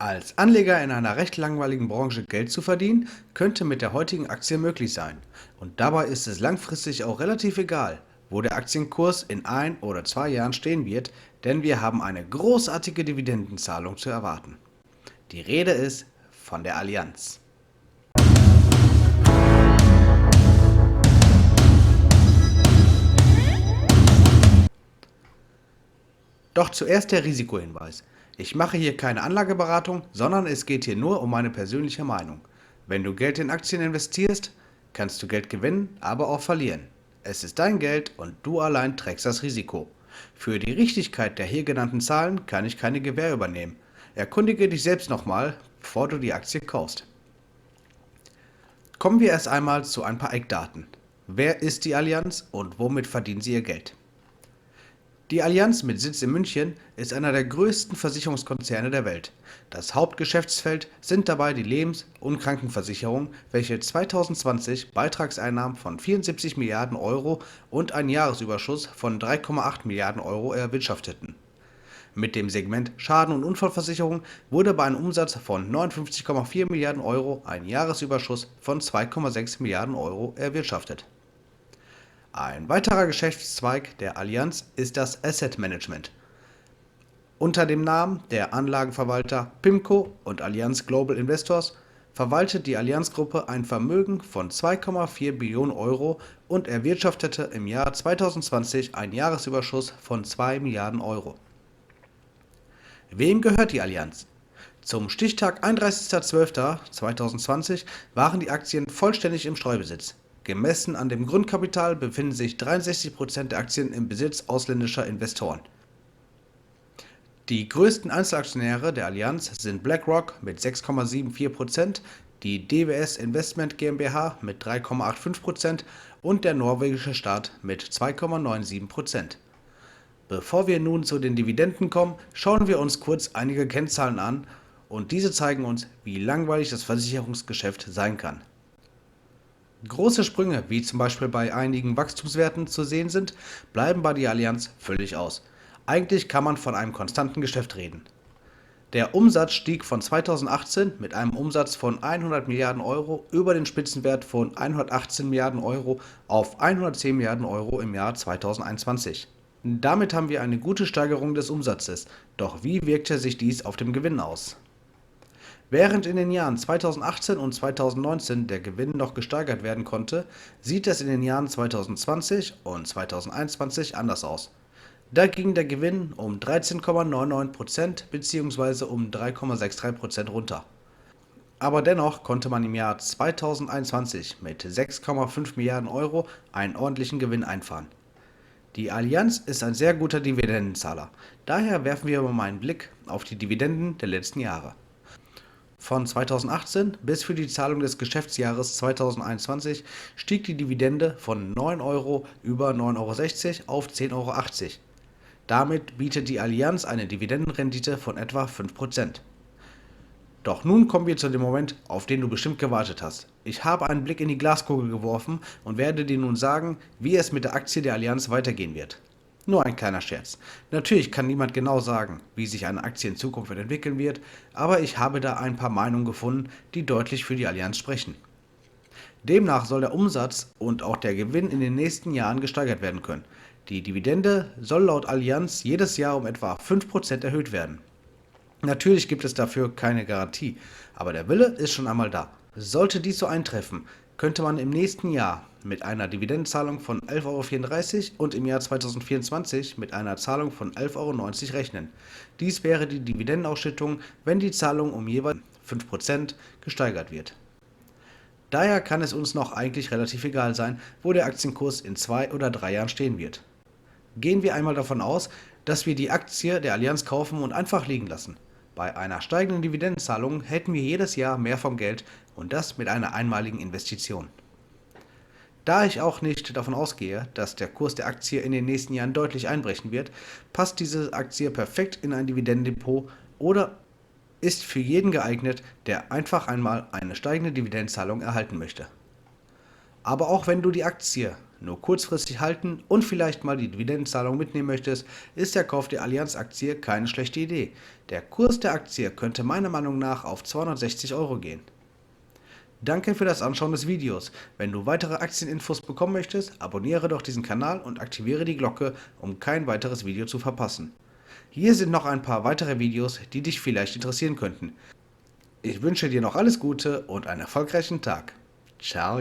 Als Anleger in einer recht langweiligen Branche Geld zu verdienen, könnte mit der heutigen Aktie möglich sein. Und dabei ist es langfristig auch relativ egal, wo der Aktienkurs in 1 oder 2 Jahren stehen wird, denn wir haben eine großartige Dividendenzahlung zu erwarten. Die Rede ist von der Allianz. Doch zuerst der Risikohinweis. Ich mache hier keine Anlageberatung, sondern es geht hier nur um meine persönliche Meinung. Wenn du Geld in Aktien investierst, kannst du Geld gewinnen, aber auch verlieren. Es ist dein Geld und du allein trägst das Risiko. Für die Richtigkeit der hier genannten Zahlen kann ich keine Gewähr übernehmen. Erkundige dich selbst nochmal, bevor du die Aktie kaufst. Kommen wir erst einmal zu ein paar Eckdaten. Wer ist die Allianz und womit verdienen sie ihr Geld? Die Allianz mit Sitz in München ist einer der größten Versicherungskonzerne der Welt. Das Hauptgeschäftsfeld sind dabei die Lebens- und Krankenversicherung, welche 2020 Beitragseinnahmen von 74 Milliarden Euro und einen Jahresüberschuss von 3,8 Milliarden Euro erwirtschafteten. Mit dem Segment Schaden- und Unfallversicherung wurde bei einem Umsatz von 59,4 Milliarden Euro ein Jahresüberschuss von 2,6 Milliarden Euro erwirtschaftet. Ein weiterer Geschäftszweig der Allianz ist das Asset Management. Unter dem Namen der Anlagenverwalter PIMCO und Allianz Global Investors verwaltet die Allianz-Gruppe ein Vermögen von 2,4 Billionen Euro und erwirtschaftete im Jahr 2020 einen Jahresüberschuss von 2 Milliarden Euro. Wem gehört die Allianz? Zum Stichtag 31.12.2020 waren die Aktien vollständig im Streubesitz. Gemessen an dem Grundkapital befinden sich 63% der Aktien im Besitz ausländischer Investoren. Die größten Einzelaktionäre der Allianz sind BlackRock mit 6,74%, die DWS Investment GmbH mit 3,85% und der norwegische Staat mit 2,97%. Bevor wir nun zu den Dividenden kommen, schauen wir uns kurz einige Kennzahlen an und diese zeigen uns, wie langweilig das Versicherungsgeschäft sein kann. Große Sprünge, wie zum Beispiel bei einigen Wachstumswerten zu sehen sind, bleiben bei der Allianz völlig aus. Eigentlich kann man von einem konstanten Geschäft reden. Der Umsatz stieg von 2018 mit einem Umsatz von 100 Milliarden Euro über den Spitzenwert von 118 Milliarden Euro auf 110 Milliarden Euro im Jahr 2021. Damit haben wir eine gute Steigerung des Umsatzes, doch wie wirkte sich dies auf den Gewinn aus? Während in den Jahren 2018 und 2019 der Gewinn noch gesteigert werden konnte, sieht es in den Jahren 2020 und 2021 anders aus. Da ging der Gewinn um 13,99% bzw. um 3,63% runter. Aber dennoch konnte man im Jahr 2021 mit 6,5 Milliarden Euro einen ordentlichen Gewinn einfahren. Die Allianz ist ein sehr guter Dividendenzahler. Daher werfen wir mal einen Blick auf die Dividenden der letzten Jahre. Von 2018 bis für die Zahlung des Geschäftsjahres 2021 stieg die Dividende von 9 Euro über 9,60 Euro auf 10,80 Euro. Damit bietet die Allianz eine Dividendenrendite von etwa 5%. Doch nun kommen wir zu dem Moment, auf den du bestimmt gewartet hast. Ich habe einen Blick in die Glaskugel geworfen und werde dir nun sagen, wie es mit der Aktie der Allianz weitergehen wird. Nur ein kleiner Scherz. Natürlich kann niemand genau sagen, wie sich eine Aktie in Zukunft entwickeln wird, aber ich habe da ein paar Meinungen gefunden, die deutlich für die Allianz sprechen. Demnach soll der Umsatz und auch der Gewinn in den nächsten Jahren gesteigert werden können. Die Dividende soll laut Allianz jedes Jahr um etwa 5% erhöht werden. Natürlich gibt es dafür keine Garantie, aber der Wille ist schon einmal da. Sollte dies so eintreffen, könnte man im nächsten Jahr mit einer Dividendenzahlung von 11,34 Euro und im Jahr 2024 mit einer Zahlung von 11,90 Euro rechnen. Dies wäre die Dividendenausschüttung, wenn die Zahlung um jeweils 5% gesteigert wird. Daher kann es uns noch eigentlich relativ egal sein, wo der Aktienkurs in 2 oder 3 Jahren stehen wird. Gehen wir einmal davon aus, dass wir die Aktie der Allianz kaufen und einfach liegen lassen. Bei einer steigenden Dividendenzahlung hätten wir jedes Jahr mehr vom Geld und das mit einer einmaligen Investition. Da ich auch nicht davon ausgehe, dass der Kurs der Aktie in den nächsten Jahren deutlich einbrechen wird, passt diese Aktie perfekt in ein Dividendendepot oder ist für jeden geeignet, der einfach einmal eine steigende Dividendenzahlung erhalten möchte. Aber auch wenn du die Aktie nur kurzfristig halten und vielleicht mal die Dividendenzahlung mitnehmen möchtest, ist der Kauf der Allianz-Aktie keine schlechte Idee. Der Kurs der Aktie könnte meiner Meinung nach auf 260 Euro gehen. Danke für das Anschauen des Videos. Wenn du weitere Aktieninfos bekommen möchtest, abonniere doch diesen Kanal und aktiviere die Glocke, um kein weiteres Video zu verpassen. Hier sind noch ein paar weitere Videos, die dich vielleicht interessieren könnten. Ich wünsche dir noch alles Gute und einen erfolgreichen Tag. Ciao.